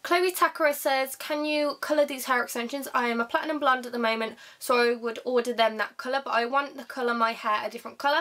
Chloe Takara says, can you colour these hair extensions? I am a platinum blonde at the moment, so I would order them that colour, but I want to colour my hair a different colour,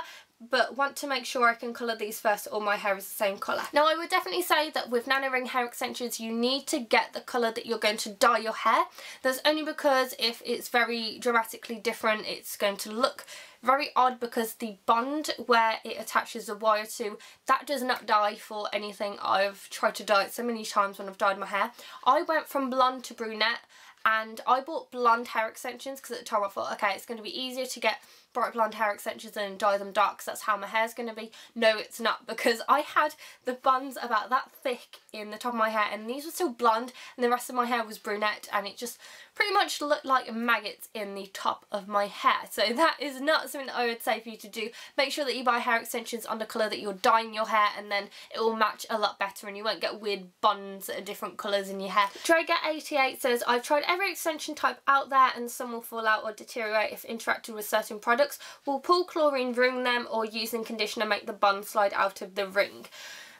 but want to make sure I can colour these first or my hair is the same colour. Now I would definitely say that with nano ring hair extensions you need to get the colour that you're going to dye your hair. That's only because if it's very dramatically different it's going to look very odd, because the bond where it attaches the wire to, that does not dye for anything. I've tried to dye it so many times when I've dyed my hair. I went from blonde to brunette and I bought blonde hair extensions because at the time I thought, okay, it's going to be easier to get bright blonde hair extensions and dye them dark because that's how my hair's going to be. No, it's not, because I had the buns about that thick in the top of my hair and these were still blonde and the rest of my hair was brunette, and it just pretty much looked like maggots in the top of my hair. So that is not something that I would say for you to do. Make sure that you buy hair extensions on the colour that you're dyeing your hair, and then it will match a lot better and you won't get weird buns that are different colours in your hair. Draga88 says, I've tried every extension type out there and some will fall out or deteriorate if interacted with certain products. Will pull chlorine, ring them, or using conditioner make the bond slide out of the ring.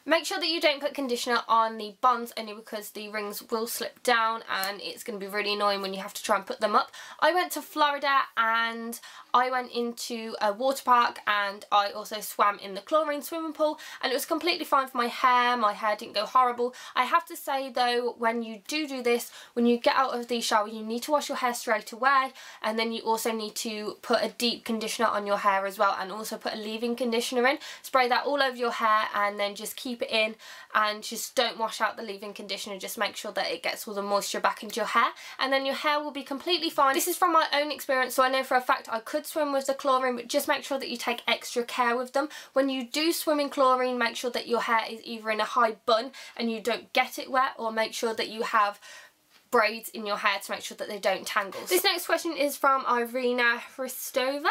Make sure that you don't put conditioner on the bonds, only because the rings will slip down and it's going to be really annoying when you have to try and put them up. I went to Florida and I went into a water park and I also swam in the chlorine swimming pool and it was completely fine for my hair. My hair didn't go horrible. I have to say though, when you do this, when you get out of the shower you need to wash your hair straight away, and then you also need to put a deep conditioner on your hair as well, and also put a leave-in conditioner in. Spray that all over your hair and then just keep it in, and just don't wash out the leave-in conditioner. Just make sure that it gets all the moisture back into your hair and then your hair will be completely fine. This is from my own experience, so I know for a fact I could swim with the chlorine, but just make sure that you take extra care with them. When you do swim in chlorine, make sure that your hair is either in a high bun and you don't get it wet, or make sure that you have braids in your hair to make sure that they don't tangle. This next question is from Irina Hristova.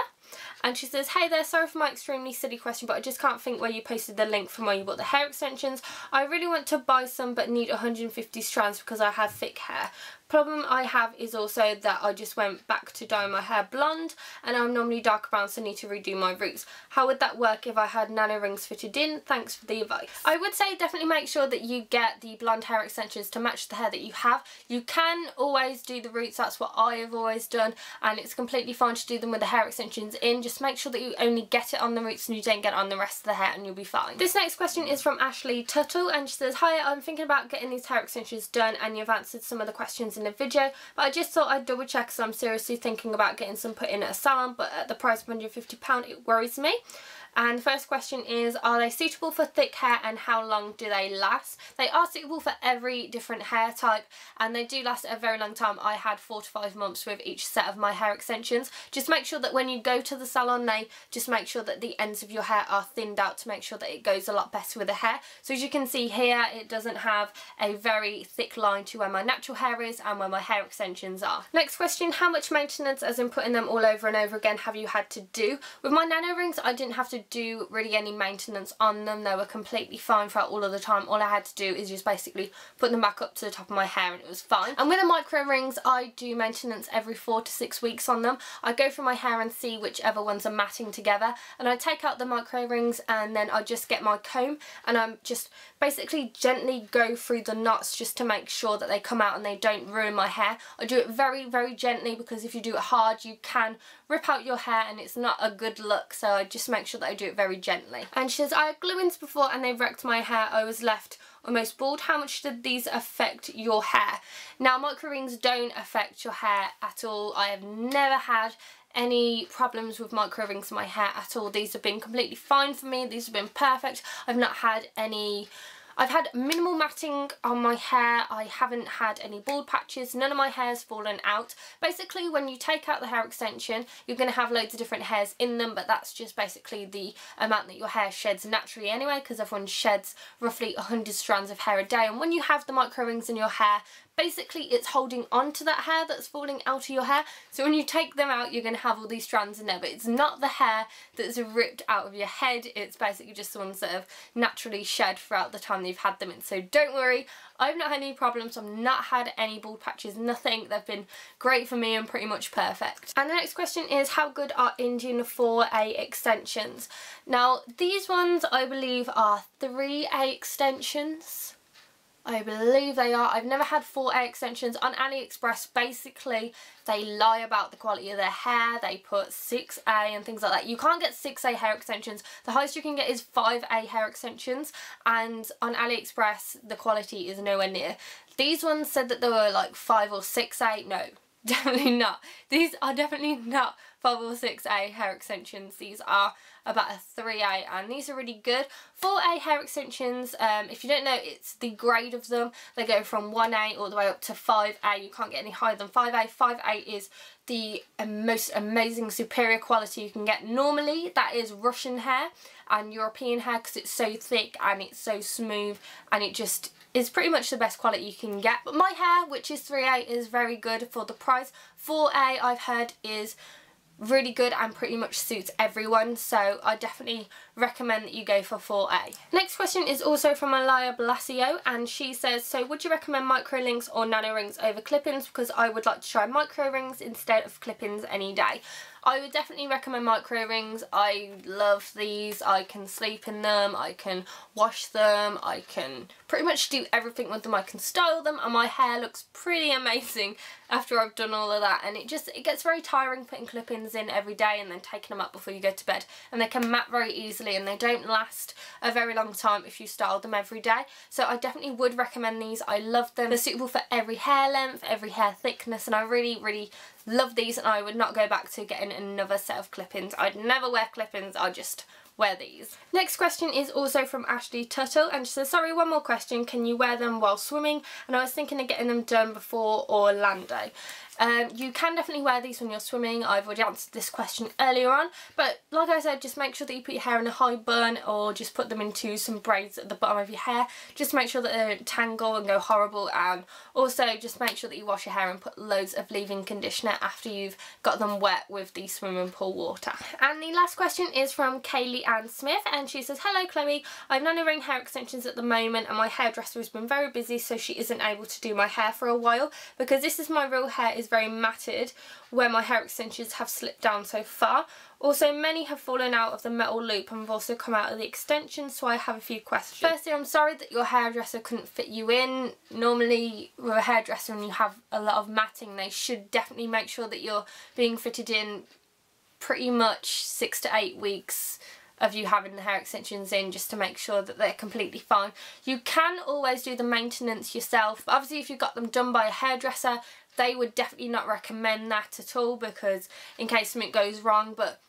And she says, hey there, sorry for my extremely silly question, but I just can't think where you posted the link from where you bought the hair extensions. I really want to buy some but need 150 strands because I have thick hair. Problem I have is also that I just went back to dye my hair blonde and I'm normally dark brown, so I need to redo my roots. How would that work if I had nano rings fitted in? Thanks for the advice. I would say definitely make sure that you get the blonde hair extensions to match the hair that you have. You can always do the roots, that's what I have always done, and it's completely fine to do them with the hair extensions in. Just make sure that you only get it on the roots and you don't get it on the rest of the hair and you'll be fine. This next question is from Ashley Tuttle and she says, hi, I'm thinking about getting these hair extensions done and you've answered some of the questions in the video, but I just thought I'd double check, so I'm seriously thinking about getting some put in at a salon, but at the price of £150 it worries me. And the first question is, are they suitable for thick hair and how long do they last? They are suitable for every different hair type and they do last a very long time. I had 4 to 5 months with each set of my hair extensions. Just make sure that when you go to the salon, they just make sure that the ends of your hair are thinned out to make sure that it goes a lot better with the hair. So as you can see here, it doesn't have a very thick line to where my natural hair is and where my hair extensions are. Next question, how much maintenance, as in putting them all over and over again, have you had to do? With my nano rings, I didn't have to do really any maintenance on them. They were completely fine throughout all of the time. All I had to do is just basically put them back up to the top of my hair and it was fine. And with the micro rings, I do maintenance every 4 to 6 weeks on them. I go through my hair and see whichever ones are matting together, and I take out the micro rings and then I just get my comb and I'm just basically gently go through the knots just to make sure that they come out and they don't ruin my hair. I do it very, very gently, because if you do it hard you can rip out your hair and it's not a good look, so I just make sure that I do it very gently. And she says, I had glue-ins before and they wrecked my hair. I was left almost bald. How much did these affect your hair? Now, micro rings don't affect your hair at all. I have never had any problems with micro rings in my hair at all. These have been completely fine for me. These have been perfect. I've not had any... I've had minimal matting on my hair. I haven't had any bald patches. None of my hair's fallen out. Basically, when you take out the hair extension, you're going to have loads of different hairs in them, but that's just basically the amount that your hair sheds naturally anyway, because everyone sheds roughly 100 strands of hair a day. And when you have the micro rings in your hair, basically it's holding on to that hair that's falling out of your hair. So when you take them out, you're going to have all these strands in there, but it's not the hair that's ripped out of your head. It's basically just the ones that have naturally shed throughout the time that you've had them in. So don't worry, I've not had any problems. I've not had any bald patches, nothing. They've been great for me and pretty much perfect. And the next question is, how good are Indian 4A extensions? Now, these ones I believe are 3A extensions. I believe they are. I've never had 4A extensions. On AliExpress, basically, they lie about the quality of their hair. They put 6A and things like that. You can't get 6A hair extensions. The highest you can get is 5A hair extensions. And on AliExpress, the quality is nowhere near. These ones said that they were like 5 or 6A. No, definitely not. These are definitely not 5 or 6A hair extensions. These are about a 3A, and these are really good. 4A hair extensions, if you don't know, it's the grade of them. They go from 1A all the way up to 5A. You can't get any higher than 5A. 5A is the most amazing superior quality you can get. Normally that is Russian hair and European hair because it's so thick and it's so smooth, and it just is pretty much the best quality you can get. But my hair, which is 3A, is very good for the price. 4A, I've heard, is really good and pretty much suits everyone, so I definitely recommend that you go for 4A. Next question is also from Alaya Blasio, and she says, so would you recommend micro links or nano rings over clip-ins, because I would like to try micro rings instead of clip-ins any day. I would definitely recommend micro rings. I love these. I can sleep in them, I can wash them, I can pretty much do everything with them. I can style them, and my hair looks pretty amazing after I've done all of that. And it gets very tiring putting clip-ins in every day and then taking them up before you go to bed, and they can mat very easily and they don't last a very long time if you style them every day. So I definitely would recommend these. I love them. They're suitable for every hair length, every hair thickness, and I really love these, and I would not go back to getting another set of clip-ins. I'd never wear clip-ins, I'd just wear these. Next question is also from Ashley Tuttle, and she says, sorry, one more question, can you wear them while swimming? And I was thinking of getting them done before Orlando. You can definitely wear these when you're swimming. I've already answered this question earlier on, but like I said, just make sure that you put your hair in a high bun, or just put them into some braids at the bottom of your hair. Just make sure that they don't tangle and go horrible, and also just make sure that you wash your hair and put loads of leave-in conditioner after you've got them wet with the swimming pool water. And the last question is from Kaylee Ann Smith, and she says, hello Chloe, I've nano ring hair extensions at the moment, and my hairdresser has been very busy, so she isn't able to do my hair for a while, because this is my real hair is very matted where my hair extensions have slipped down so far. Also, many have fallen out of the metal loop and have also come out of the extension, so I have a few questions. Firstly, I'm sorry that your hairdresser couldn't fit you in. Normally with a hairdresser, when you have a lot of matting, they should definitely make sure that you're being fitted in pretty much 6 to 8 weeks of you having the hair extensions in, just to make sure that they're completely fine. You can always do the maintenance yourself, but obviously if you've got them done by a hairdresser, they would definitely not recommend that at all, because in case something goes wrong. But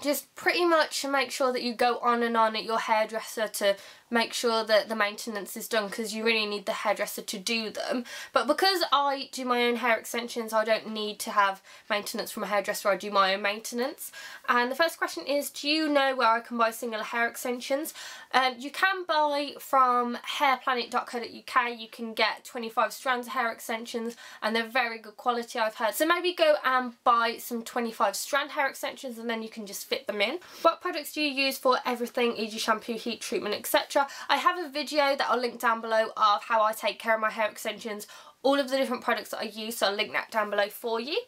just pretty much make sure that you go on and on at your hairdresser to make sure that the maintenance is done, because you really need the hairdresser to do them. But because I do my own hair extensions, I don't need to have maintenance from a hairdresser. I do my own maintenance. And the first question is, do you know where I can buy singular hair extensions? You can buy from hairplanet.co.uk. You can get 25 strands of hair extensions, and they're very good quality, I've heard. So maybe go and buy some 25 strand hair extensions, and then you can just fit them in. What products do you use for everything, e.g. shampoo, heat treatment, etc.? I have a video that I'll link down below of how I take care of my hair extensions, all of the different products that I use, so I'll link that down below for you.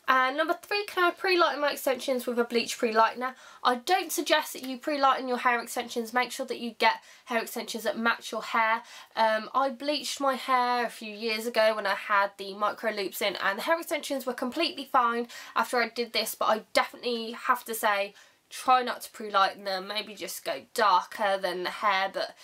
And number 3, can I pre-lighten my extensions with a bleach pre-lightener? I don't suggest that you pre-lighten your hair extensions. Make sure that you get hair extensions that match your hair. I bleached my hair a few years ago when I had the micro loops in, and the hair extensions were completely fine after I did this, but I definitely have to say, try not to pre-lighten them. Maybe just go darker than the hair, but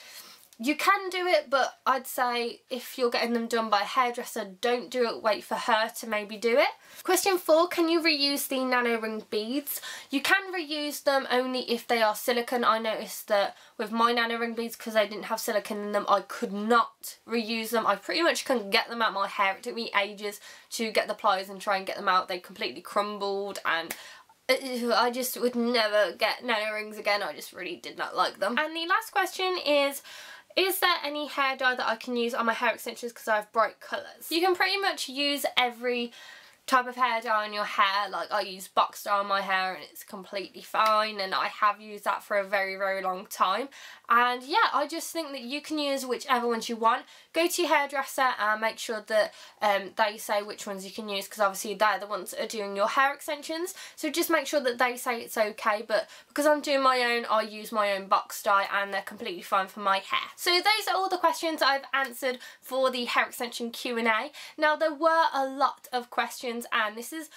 you can do it, but I'd say if you're getting them done by a hairdresser, don't do it, wait for her to maybe do it. Question 4, can you reuse the nano ring beads? You can reuse them only if they are silicone. I noticed that with my nano ring beads, because they didn't have silicone in them, I could not reuse them. I pretty much couldn't get them out of my hair. It took me ages to get the pliers and try and get them out. They completely crumbled, and I just would never get nano rings again. I just really did not like them. And the last question is there any hair dye that I can use on my hair extensions because I have bright colours? You can pretty much use every type of hair dye on your hair. Like I use box dye on my hair and it's completely fine, and I have used that for a very, very long time. And yeah, I just think that you can use whichever ones you want. Go to your hairdresser and make sure that they say which ones you can use, because obviously they're the ones that are doing your hair extensions, so just make sure that they say it's okay. But because I'm doing my own, I use my own box dye and they're completely fine for my hair. So those are all the questions I've answered for the hair extension Q&A. Now there were a lot of questions, and this is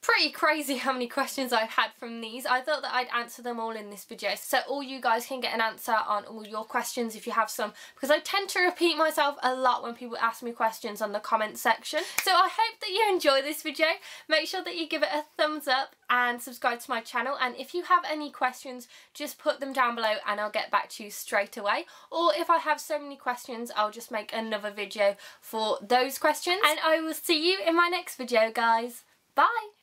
pretty crazy how many questions I've had from these. I thought that I'd answer them all in this video, so all you guys can get an answer on all your questions if you have some, because I tend to repeat myself a lot when people ask me questions on the comment section. So I hope that you enjoy this video. Make sure that you give it a thumbs up and subscribe to my channel, and if you have any questions, just put them down below and I'll get back to you straight away. Or if I have so many questions, I'll just make another video for those questions, and I will see you in my next video, guys. Bye!